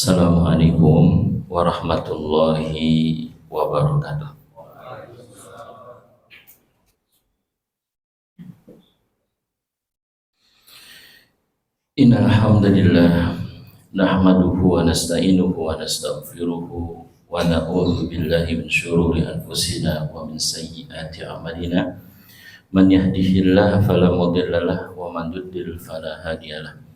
Assalamualaikum warahmatullahi wabarakatuh. Innal hamdalillah nahmaduhu wa nasta'inuhu wa nastaghfiruhu wa na'udzu billahi min syururi anfusina wa min sayyiati a'malina. Man yahdihillahu fala mudhillalah wa man yudlil fala hadiyalah.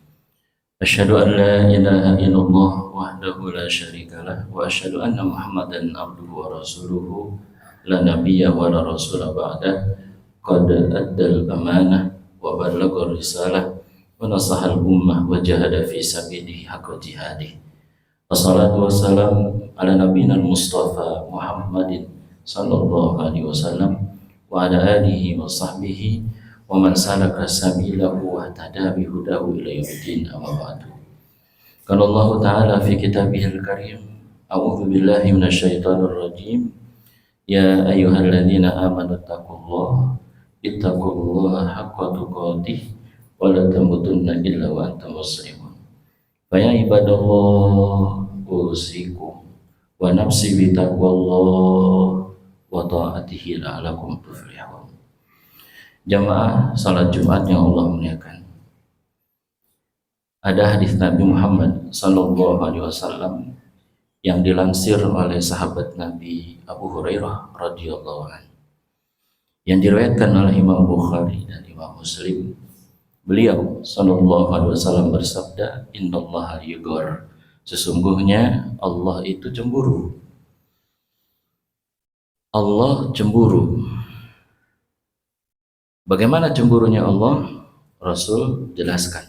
Asyhadu an la ilaha illallah wahdahu la syarikalah wa asyhadu anna Muhammadan abduhu wa rasuluhu la nabiyya wa la rasula ba'dah. Qad addal amanah wa ballagha risalah wa nasahal ummah wa jahada fi sabilihi haqqa jihadih. Wassalatu wassalam ala nabiyina Mustafa Muhammadin sallallahu alaihi wasallam wa ala alihi wa sahbihi wa man salaka sabilahu wa tada bihudahu ila yaumiddin, amma ba'du. Qala Allah Ta'ala fi kitabihil karim, a'udzu billahi minasyaitonir rajim, ya ayyuhalladzina amanu ittaqullaha haqqa tuqatih wa la tamutunna illa wa antum muslimun. Fa ya ibadallah usikum wa nafsi bi taqwallah wa ta'atihi la'alakum tuflihun. Jamaah salat Jumat yang Allah muliakan, ada hadis Nabi Muhammad sallallahu alaihi wasallam yang dilansir oleh sahabat Nabi Abu Hurairah radhiyallahu anhu, yang diriwayatkan oleh Imam Bukhari dan Imam Muslim. Beliau sallallahu alaihi wasallam bersabda, innallaha yughar, sesungguhnya Allah itu cemburu. Allah cemburu. Bagaimana cemburunya Allah? Rasul jelaskan,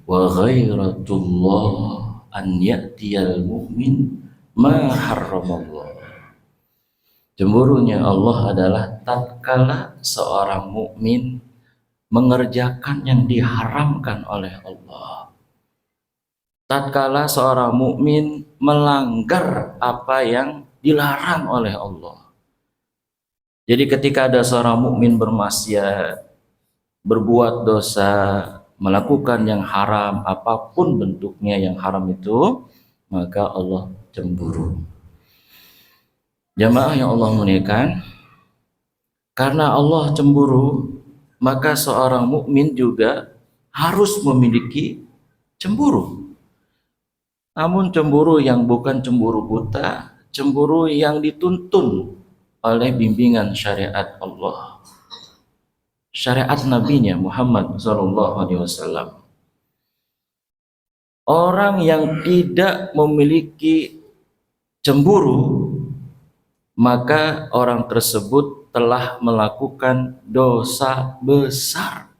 wa ghairatullah an ya'tiyal mu'min ma harramallah. Cemburunya Allah adalah tatkala seorang mukmin mengerjakan yang diharamkan oleh Allah. Tatkala seorang mukmin melanggar apa yang dilarang oleh Allah. Jadi ketika ada seorang mukmin bermaksiat, berbuat dosa, melakukan yang haram, apapun bentuknya yang haram itu, maka Allah cemburu. Jamaah yang Allah muliakan, karena Allah cemburu, maka seorang mukmin juga harus memiliki cemburu. Namun cemburu yang bukan cemburu buta, cemburu yang dituntun oleh bimbingan syariat Allah, syariat Nabi-Nya Muhammad sallallahu alaihi wasallam. Orang yang tidak memiliki cemburu, maka orang tersebut telah melakukan dosa besar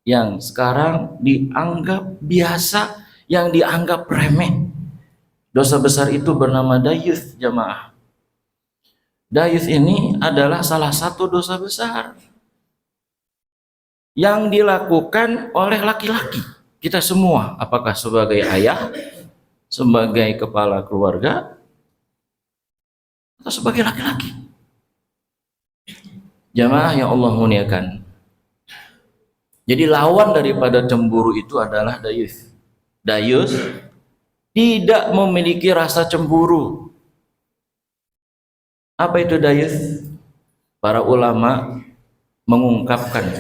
yang sekarang dianggap biasa, yang dianggap remeh. Dosa besar itu bernama dayuth, jamaah. Dayuth ini adalah salah satu dosa besar yang dilakukan oleh laki-laki. Kita semua, apakah sebagai ayah, sebagai kepala keluarga, atau sebagai laki-laki. Jamaah yang Allah muliakan. Jadi lawan daripada cemburu itu adalah dayuth. Dayuth tidak memiliki rasa cemburu. Apa itu dayuth? Para ulama mengungkapkan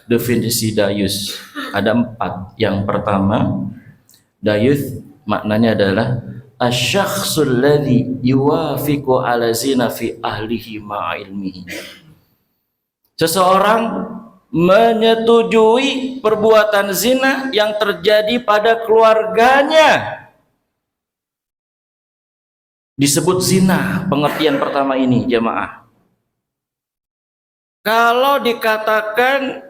definisi dayuth. Ada 4. Yang pertama, dayuth maknanya adalah asy-syakhsul ladzi yuwafiqu ala zina fi ahlihi ma'a ilmihi. Seseorang menyetujui perbuatan zina yang terjadi pada keluarganya. Disebut zina, pengertian pertama ini, jamaah. Kalau dikatakan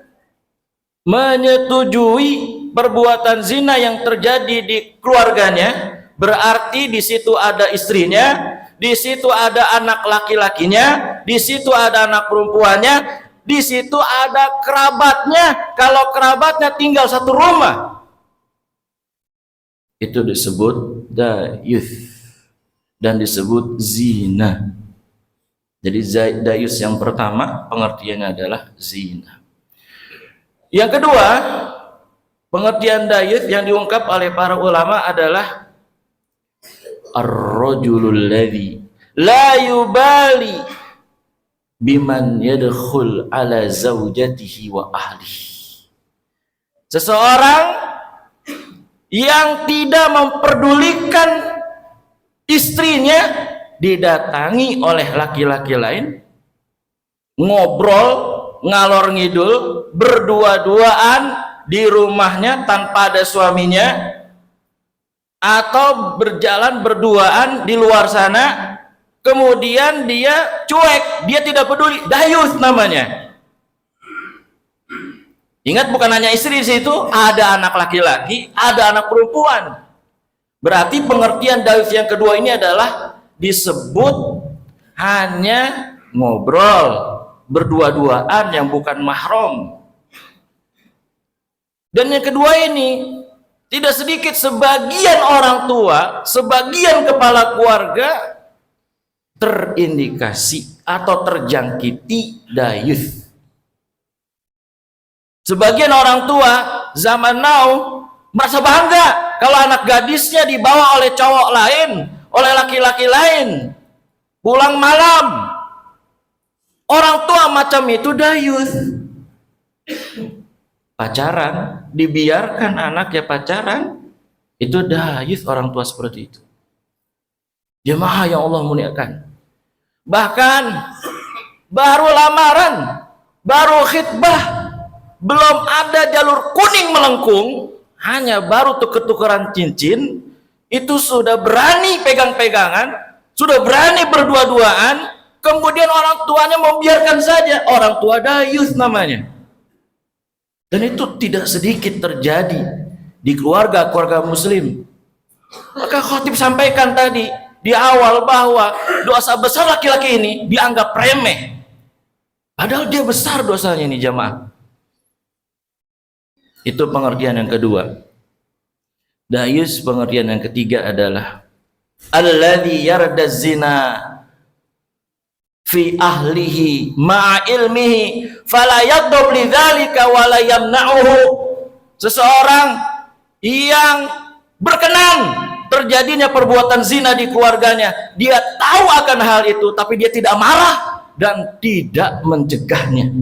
menyetujui perbuatan zina yang terjadi di keluarganya, berarti di situ ada istrinya, di situ ada anak laki-lakinya, di situ ada anak perempuannya, di situ ada kerabatnya. Kalau kerabatnya tinggal satu rumah, itu disebut dayuth dan disebut zina. Jadi dayuth yang pertama pengertiannya adalah zina. Yang kedua, pengertian dayuth yang diungkap oleh para ulama adalah ar-rajulul ladzi la yubali biman yadkhul ala zaujatihi wa ahlihi. Seseorang yang tidak memperdulikan istrinya didatangi oleh laki-laki lain, ngobrol ngalor ngidul berdua-duaan di rumahnya tanpa ada suaminya, atau berjalan berduaan di luar sana, kemudian dia cuek, dia tidak peduli, dayus namanya. Ingat, bukan hanya istri di situ, ada anak laki-laki, ada anak perempuan. Berarti pengertian dayus yang kedua ini adalah disebut hanya ngobrol berdua-duaan yang bukan mahram. Dan yang kedua ini, tidak sedikit sebagian orang tua, sebagian kepala keluarga terindikasi atau terjangkiti dayus. Sebagian orang tua zaman now merasa bangga kalau anak gadisnya dibawa oleh cowok lain, oleh laki-laki lain, pulang malam. Orang tua macam itu dayus. Pacaran, dibiarkan anaknya pacaran, itu dayus orang tua seperti itu. Jemaah yang Allah muliakan, bahkan baru lamaran, baru khitbah, belum ada jalur kuning melengkung, hanya baru tuker-tukeran cincin, itu sudah berani pegang-pegangan, sudah berani berdua-duaan, kemudian orang tuanya membiarkan saja. Orang tua dayus namanya. Dan itu tidak sedikit terjadi di keluarga-keluarga muslim. Maka khotib sampaikan tadi di awal bahwa dosa besar laki-laki ini dianggap remeh, padahal dia besar dosanya ini, jamaah. Itu pengertian yang kedua. Dayus pengertian yang ketiga adalah alladzi yarda zina fi ahlihi ma'a ilmihi fala yaghdab lidzalika wa la yamna'uhu. Seseorang yang berkenan terjadinya perbuatan zina di keluarganya, dia tahu akan hal itu tapi dia tidak marah dan tidak mencegahnya.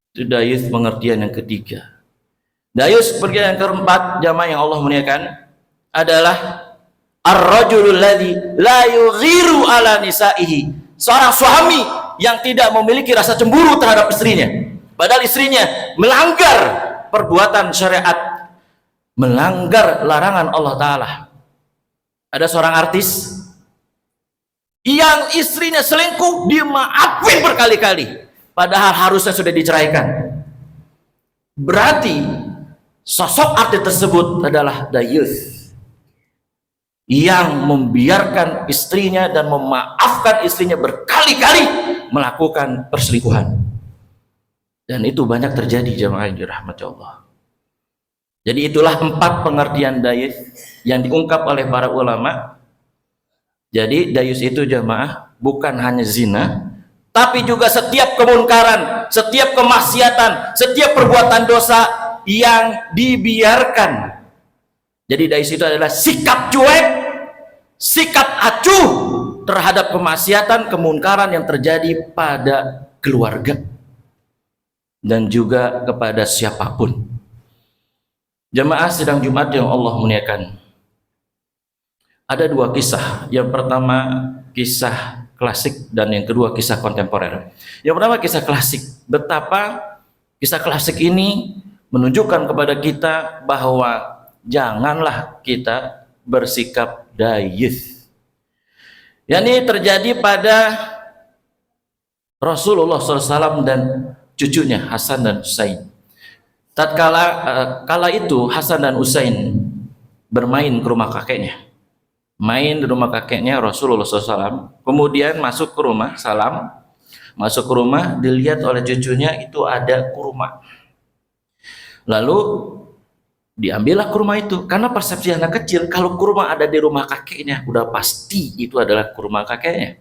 Itu dayus pengertian yang ketiga. Dayus pengertian yang keempat, jamaah yang Allah muliakan, adalah ar-rajulul ladzi la yughiru ala nisaihi. Seorang suami yang tidak memiliki rasa cemburu terhadap istrinya, padahal istrinya melanggar perbuatan syariat, melanggar larangan Allah Ta'ala. Ada seorang artis yang istrinya selingkuh, dia maafin berkali-kali, padahal harusnya sudah diceraikan. Berarti sosok artis tersebut adalah dayus yang membiarkan istrinya dan memaafkan istrinya berkali-kali melakukan perselingkuhan. Dan itu banyak terjadi, jemaah yang dirahmati Allah. Jadi itulah 4 pengertian dayus yang diungkap oleh para ulama. Jadi dayus itu, jemaah, bukan hanya zina, tapi juga setiap kemunkaran, setiap kemaksiatan, setiap perbuatan dosa yang dibiarkan. Jadi dayus itu adalah sikap cuek, sikap acuh terhadap kemaksiatan, kemunkaran yang terjadi pada keluarga dan juga kepada siapapun. Jemaah sidang Jumat yang Allah muliakan, ada 2 kisah. Yang pertama kisah klasik dan yang kedua kisah kontemporer. Yang pertama kisah klasik. Betapa kisah klasik ini menunjukkan kepada kita bahwa janganlah kita bersikap dayus. Yang ini terjadi pada Rasulullah SAW dan cucunya Hasan dan Husain. Kala itu Hasan dan Husain bermain ke rumah kakeknya. Main di rumah kakeknya Rasulullah SAW. Kemudian masuk ke rumah, masuk ke rumah, dilihat oleh cucunya itu ada kurma. Lalu diambillah kurma itu, karena persepsi anak kecil kalau kurma ada di rumah kakeknya udah pasti itu adalah kurma kakeknya.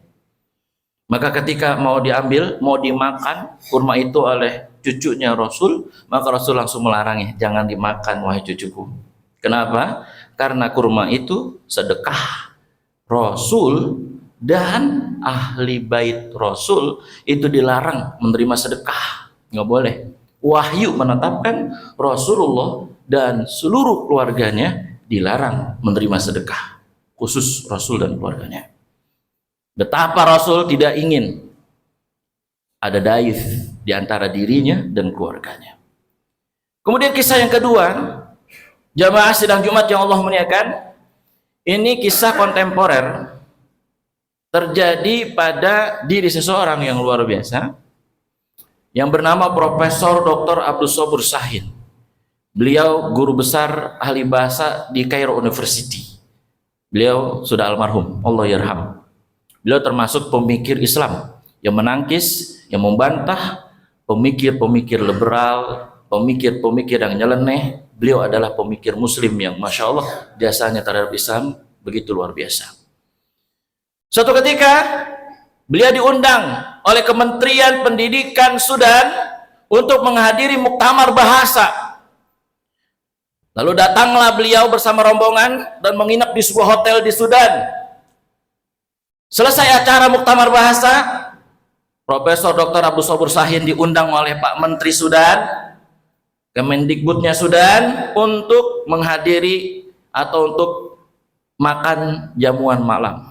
Maka ketika mau diambil, mau dimakan kurma itu oleh cucunya Rasul, maka Rasul langsung melarangnya, jangan dimakan wahai cucuku. Kenapa? Karena kurma itu sedekah Rasul, dan ahli bait Rasul itu dilarang menerima sedekah, nggak boleh. Wahyu menetapkan Rasulullah dan seluruh keluarganya dilarang menerima sedekah, khusus Rasul dan keluarganya. Betapa Rasul tidak ingin ada daif di antara dirinya dan keluarganya. Kemudian kisah yang kedua, jamaah sidang Jumat yang Allah muliakan, ini kisah kontemporer terjadi pada diri seseorang yang luar biasa yang bernama Profesor Dr. Abdus Sobur Sahin. Beliau guru besar ahli bahasa di Cairo University. Beliau sudah almarhum, Allah yarham. Beliau termasuk pemikir Islam yang menangkis, yang membantah pemikir-pemikir liberal, pemikir-pemikir yang nyeleneh. Beliau adalah pemikir muslim yang Masya Allah jasanya terhadap Islam begitu luar biasa. Suatu ketika beliau diundang oleh Kementerian Pendidikan Sudan untuk menghadiri muktamar bahasa. Lalu datanglah beliau bersama rombongan dan menginap di sebuah hotel di Sudan. Selesai acara muktamar bahasa, Profesor Dr. Abdus Sobur Sahin diundang oleh Pak Menteri Sudan, Kemendikbudnya Sudan, untuk menghadiri atau untuk makan jamuan malam.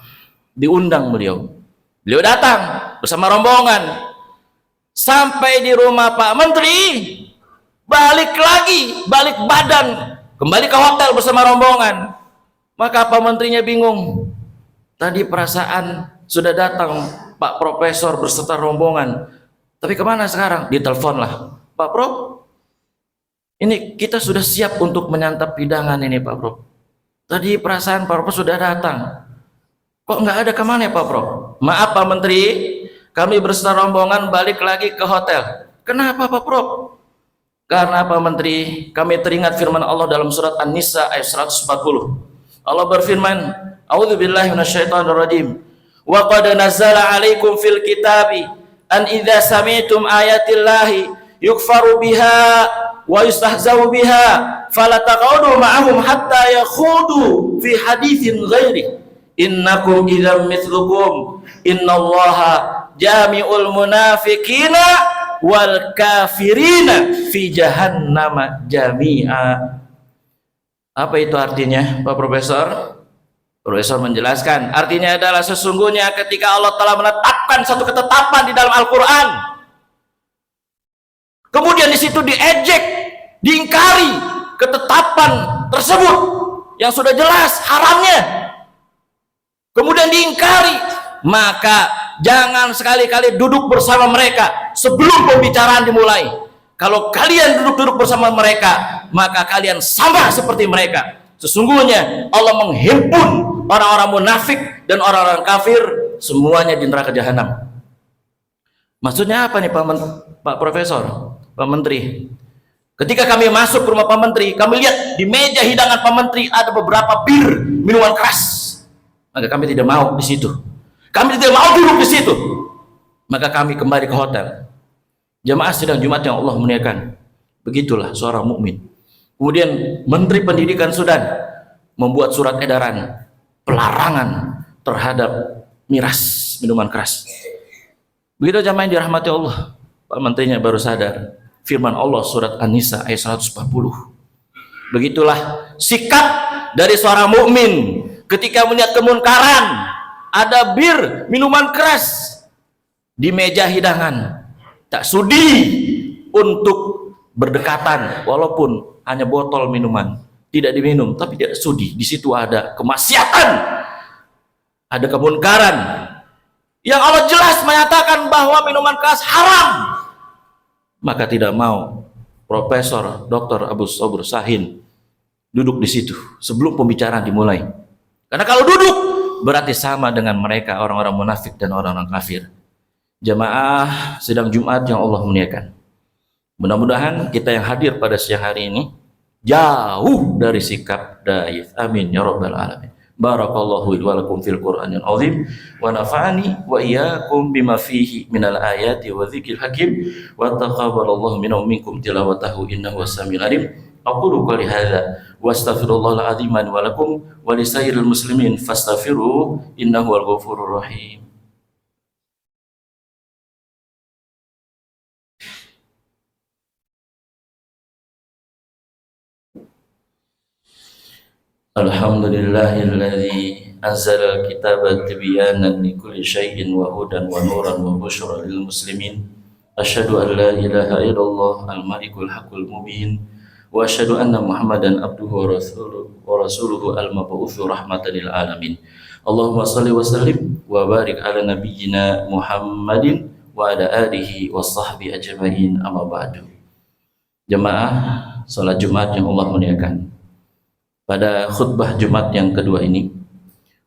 Diundang beliau. Beliau datang bersama rombongan. Sampai di rumah Pak Menteri, balik badan, kembali ke hotel bersama rombongan. Maka Pak Menterinya bingung. Tadi perasaan sudah datang Pak Profesor berserta rombongan, tapi kemana sekarang? Diteleponlah, Pak Prof, ini kita sudah siap untuk menyantap hidangan ini Pak Prof. Tadi perasaan Pak Prof sudah datang, kok nggak ada, kemana ya Pak Prof? Maaf Pak Menteri, kami berserta rombongan balik lagi ke hotel. Kenapa Pak Prof? Karena Pak Menteri, kami teringat firman Allah dalam surat An-Nisa ayat 140. Allah berfirman, A'udzubillahi minasyaitonirrajim. Wa qad nazzala 'alaikum fil kitabi an idza sami'tum ayatillahi yukfaru biha wa yustahzau biha fala taqudu ma'ahum hatta yakhudu fi haditsin ghairi innakum idzam mithlukum innallaha jami'ul munafiqina wal kafirina fi jahannama jami'a. Apa itu artinya Pak Profesor? Profesor menjelaskan, artinya adalah sesungguhnya ketika Allah telah menetapkan satu ketetapan di dalam Al-Quran, kemudian di situ diejek, diingkari ketetapan tersebut yang sudah jelas haramnya, kemudian diingkari, maka jangan sekali-kali duduk bersama mereka sebelum pembicaraan dimulai. Kalau kalian duduk-duduk bersama mereka, maka kalian sama seperti mereka. Sesungguhnya Allah menghimpun orang-orang munafik dan orang-orang kafir semuanya di neraka jahanam. Maksudnya apa nih Pak Profesor, Pak Menteri? Ketika kami masuk ke rumah Pak Menteri, kami lihat di meja hidangan Pak Menteri ada beberapa bir minuman keras. Maka kami tidak mau di situ. Kami tidak mau duduk di situ. Maka kami kembali ke hotel. Jamaah sidang Jumat yang Allah muliakan, begitulah seorang mukmin. Kemudian Menteri Pendidikan Sudan membuat surat edaran pelarangan terhadap miras, minuman keras. Begitu jamaah yang dirahmati Allah, Pak Menterinya baru sadar firman Allah surat An-Nisa ayat 140. Begitulah sikap dari seorang mukmin ketika melihat kemunkaran, ada bir, minuman keras di meja hidangan, tak sudi untuk berdekatan walaupun hanya botol minuman, tidak diminum, tapi tidak sudi. Di situ ada kemaksiatan, ada kemunkaran yang Allah jelas menyatakan bahwa minuman keras haram. Maka tidak mau Profesor Dr. Abdus Sobur Sahin duduk di situ sebelum pembicaraan dimulai. Karena kalau duduk berarti sama dengan mereka, orang-orang munafik dan orang-orang kafir. Jamaah sidang Jumat yang Allah muliakan, mudah-mudahan kita yang hadir pada siang hari ini jauh dari sikap daif. Amin ya rabbal alamin. Barakallahu wa lakum fil Qur'anil azim wa nafa'ani wa iyyakum bima fihi minal ayati wa dzikril hakim wa taqabbalallahu minna wa minkum tilawatahu innahu was-sami'ul alim. Aqulu qouli hadza wa astaghfirullahal azim li wa lakum wa lisairil muslimin fastaghfiruhu innahu wal ghafurur rahim. Alhamdulillahilladzi anzala al-kitaba tibyanan likulli syai'in wa hudan wa nuran wa busyra lil muslimin. Asyhadu an la ilaha illallah al-malikul haqqul mubin wa asyhadu anna Muhammadan abduhu wa rasuluhu al-mab'utsu rahmatan lil alamin. Allahumma shalli wa sallim wa barik ala nabiyyina Muhammadin wa ala alihi wa sahbihi ajma'in, amma ba'du. Jemaah salat Jumat yang Allah muliakan, pada khutbah Jumat yang kedua ini,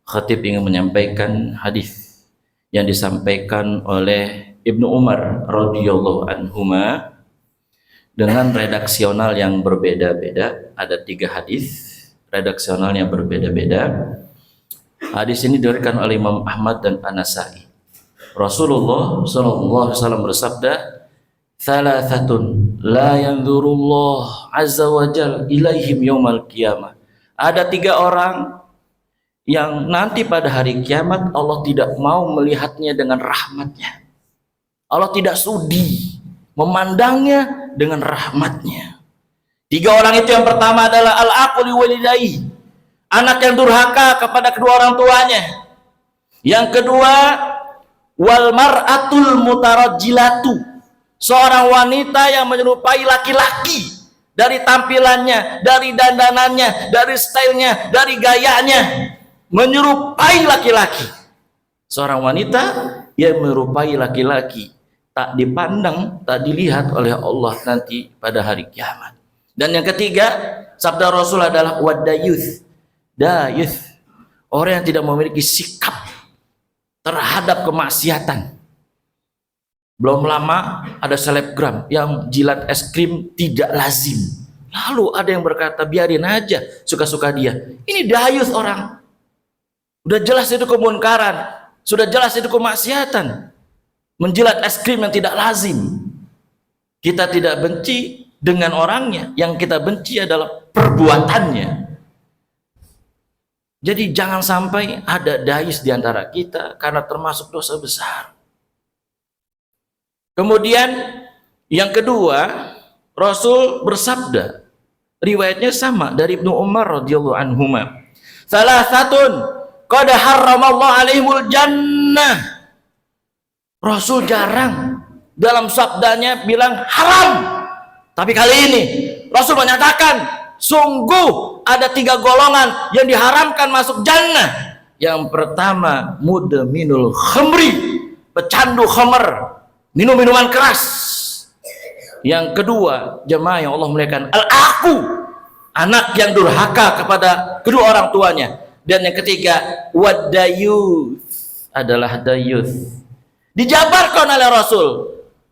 khatib ingin menyampaikan hadis yang disampaikan oleh Ibnu Umar radhiyallahu anhuma dengan redaksional yang berbeda-beda. Ada 3 hadis redaksional yang berbeda-beda. Hadis ini diriwayatkan oleh Imam Ahmad dan An-Nasa'i. Rasulullah sallallahu alaihi wasallam bersabda, "Thalathatun la yanzurullah azza wa jalla ilaihim yaumal qiyamah." Ada 3 orang yang nanti pada hari kiamat Allah tidak mau melihatnya dengan rahmatnya. Allah tidak sudi memandangnya dengan rahmatnya. 3 orang itu, yang pertama adalah al-aquli walidayhi, anak yang durhaka kepada kedua orang tuanya. Yang kedua, wal mar'atul mutarajjilatu, seorang wanita yang menyerupai laki-laki dari tampilannya, dari dandanannya, dari stylenya, dari gayanya, menyerupai laki-laki. Seorang wanita yang menyerupai laki-laki, tak dipandang, tak dilihat oleh Allah nanti pada hari kiamat. Dan yang ketiga, sabda Rasul adalah wadayuth, dayuth, orang yang tidak memiliki sikap terhadap kemaksiatan. Belum lama ada selebgram yang jilat es krim tidak lazim. Lalu ada yang berkata, biarin aja, suka-suka dia. Ini dayuth orang. Udah jelas itu kemunkaran, sudah jelas itu kemaksiatan. Menjilat es krim yang tidak lazim. Kita tidak benci dengan orangnya, yang kita benci adalah perbuatannya. Jadi jangan sampai ada dayus di antara kita, karena termasuk dosa besar. Kemudian yang kedua, Rasul bersabda, riwayatnya sama dari Ibnu Umar radhiyallahu anhuma, salasatun qad harramallahu alaihimul jannah. Rasul jarang dalam sabdanya bilang haram, tapi kali ini Rasul menyatakan sungguh ada 3 golongan yang diharamkan masuk jannah. Yang pertama, mudminul khamri, pecandu khamr, minum minuman keras. Yang kedua, jemaah yang Allah muliakan, al-aqu, anak yang durhaka kepada kedua orang tuanya. Dan yang ketiga, wadayuth, adalah dayuth. Dijabarkan oleh Rasul.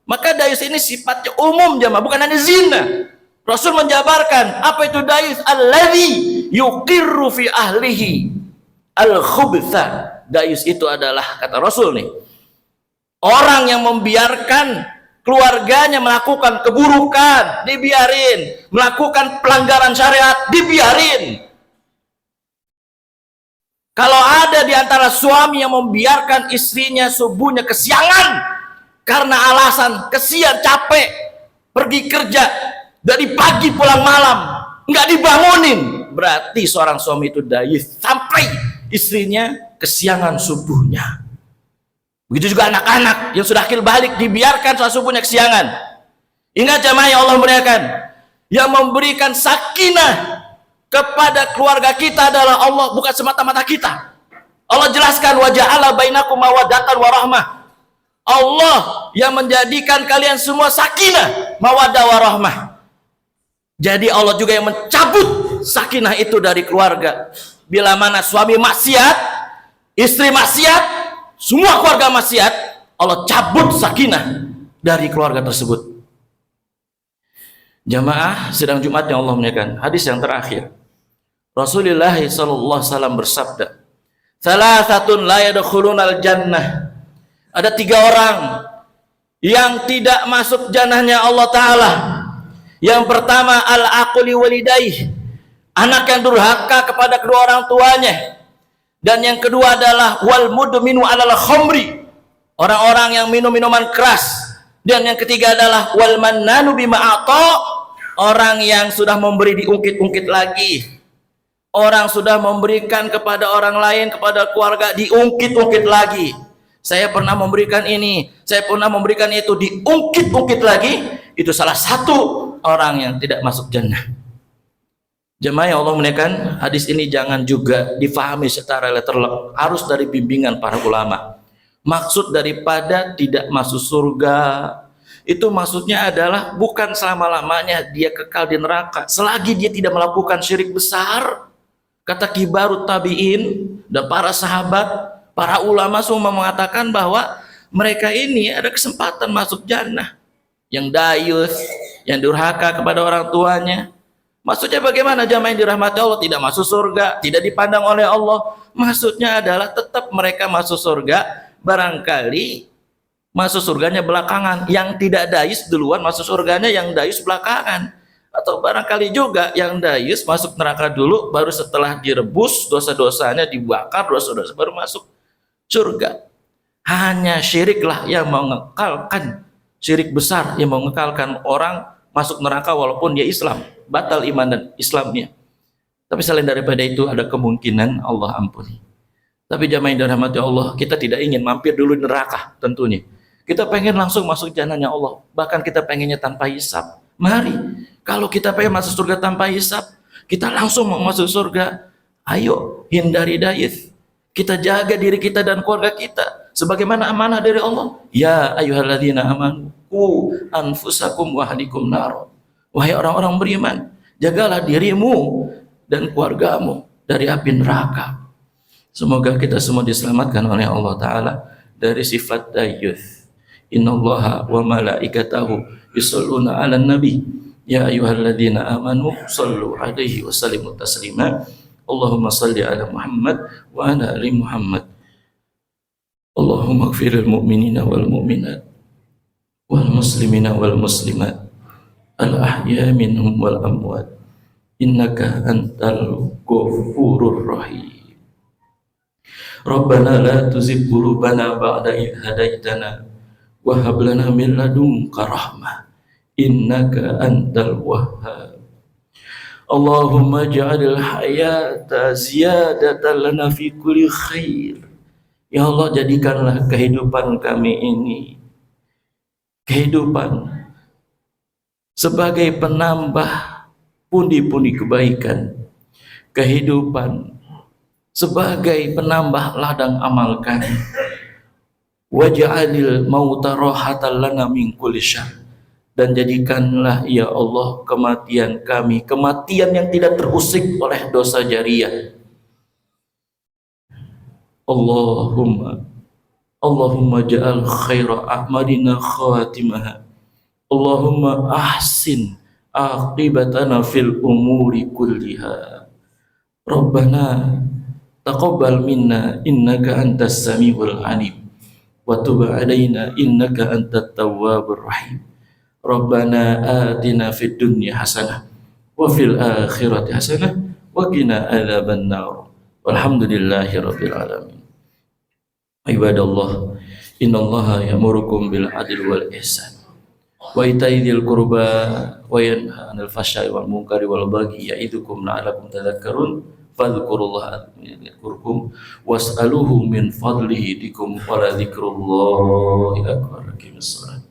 Maka dayuth ini sifatnya umum jemaah, bukan hanya zina. Rasul menjabarkan apa itu dayuth, alladzi yuqirru fi ahlihi al-khubtha. Dayuth itu adalah, kata Rasul nih, orang yang membiarkan keluarganya melakukan keburukan, dibiarin. Melakukan pelanggaran syariat, dibiarin. Kalau ada di antara suami yang membiarkan istrinya subuhnya kesiangan karena alasan kesian, capek, pergi kerja dari pagi pulang malam, nggak dibangunin, berarti seorang suami itu dayuth sampai istrinya kesiangan subuhnya. Begitu juga anak-anak yang sudah akil balik, dibiarkan sholat subuhnya kesiangan. Ingat jemaah yang Allah muliakan, yang memberikan sakinah kepada keluarga kita adalah Allah, bukan semata-mata kita. Allah jelaskan, wa ja'ala bainakum mawaddatan wa rahmah. Allah yang menjadikan kalian semua sakinah, mawaddah wa rahmah. Jadi Allah juga yang mencabut sakinah itu dari keluarga. Bila mana suami maksiat, istri maksiat, semua keluarga maksiat, Allah cabut sakinah dari keluarga tersebut. Jamaah sidang Jumat yang Allah muliakan, hadis yang terakhir, Rasulullah sallallahu alaihi wasallam bersabda, salasatun la yadkhulunal jannah. Ada 3 orang yang tidak masuk jannahnya Allah Ta'ala. Yang pertama al-aquli walidaih, anak yang durhaka kepada kedua orang tuanya. Dan yang kedua adalah wal mudminu alal khamri, orang-orang yang minum minuman keras. Dan yang ketiga adalah wal mannanu bima ata, orang yang sudah memberi diungkit-ungkit lagi. Orang sudah memberikan kepada orang lain, kepada keluarga, diungkit-ungkit lagi. Saya pernah memberikan ini, saya pernah memberikan itu, diungkit-ungkit lagi. Itu salah satu orang yang tidak masuk jannah. Jemaah yang Allah muliakan, hadis ini jangan juga difahami secara letterlek, harus dari bimbingan para ulama. Maksud daripada tidak masuk surga itu maksudnya adalah bukan selama-lamanya dia kekal di neraka selagi dia tidak melakukan syirik besar. Kata kibarut tabi'in dan para sahabat, para ulama semua mengatakan bahwa mereka ini ada kesempatan masuk jannah. Yang dayus, yang durhaka kepada orang tuanya. Maksudnya bagaimana jamaah yang dirahmati Allah? Tidak masuk surga, tidak dipandang oleh Allah. Maksudnya adalah tetap mereka masuk surga, barangkali masuk surganya belakangan. Yang tidak dayus duluan masuk surganya, yang dayus belakangan. Atau barangkali juga yang dayus masuk neraka dulu, baru setelah direbus dosa-dosanya, dibakar dosa-dosa, baru masuk surga. Hanya syiriklah yang mengekalkan, syirik besar yang mengekalkan orang masuk neraka walaupun dia Islam, batal iman dan Islamnya. Tapi selain daripada itu ada kemungkinan Allah ampuni. Tapi jamaah yang dirahmati Allah, kita tidak ingin mampir dulu neraka tentunya. Kita pengen langsung masuk jannahnya Allah, bahkan kita pengennya tanpa hisab. Mari, kalau kita pengen masuk surga tanpa hisab, kita langsung mau masuk surga. Ayo, hindari dayis. Kita jaga diri kita dan keluarga kita sebagaimana amanah dari Allah. Ya ayyuhalladzina amanu qu anfusakum wa ahlikum nar. Wahai orang-orang beriman, jagalah dirimu dan keluargamu dari api neraka. Semoga kita semua diselamatkan oleh Allah Ta'ala dari sifat dayus. Innallaha wa malaikatahu yusholluna 'alan nabi ya ayyuhalladzina amanu shallu 'alaihi wa sallimu taslima. Allahumma shalli 'ala Muhammad wa 'ala ali Muhammad. Allahumma ighfiril mu'minina wal mu'minat wal muslimina wal muslimat al ahya minhum wal amwat innaka antal ghafurur rahim. Rabbana la tuzigh qulubana ba'da idh hadaitana wa hab lana min ladunka rahmah innaka antal wahhab. Allahumma ja'alil hayata ziyadatan lana fi kulli khair. Ya Allah, jadikanlah kehidupan kami ini kehidupan sebagai penambah pundi-pundi kebaikan, kehidupan sebagai penambah ladang amal kami. Waj'alil mauta rahatan lana min kulli syarr, dan jadikanlah ya Allah kematian kami kematian yang tidak terusik oleh dosa jariah. Allahumma ja'al khaira a'malina khatimaha. Allahumma ahsin aqibatana fil umuri kulliha. Rabbana taqabbal minna innaka antas samiul alim wa tub alaina innaka antat tawwabur rahim. Rabbana atina fid dunya hasanah wa fil akhirati hasanah wa qina adzaban nar. Walhamdulillahi rabbil alamin. Ibadallah, innallaha ya'murukum bil adli wal ihsan wa ita'i dzil qurba wa yanha 'anil fahsya'i wal munkari wal baghi ya'idukum la'allakum tadhakkarun. Fadhkurullaha yadhkurkum was'aluhu min fadlihi dikum wa la dzikrullahi akbar. Aqimish shalah.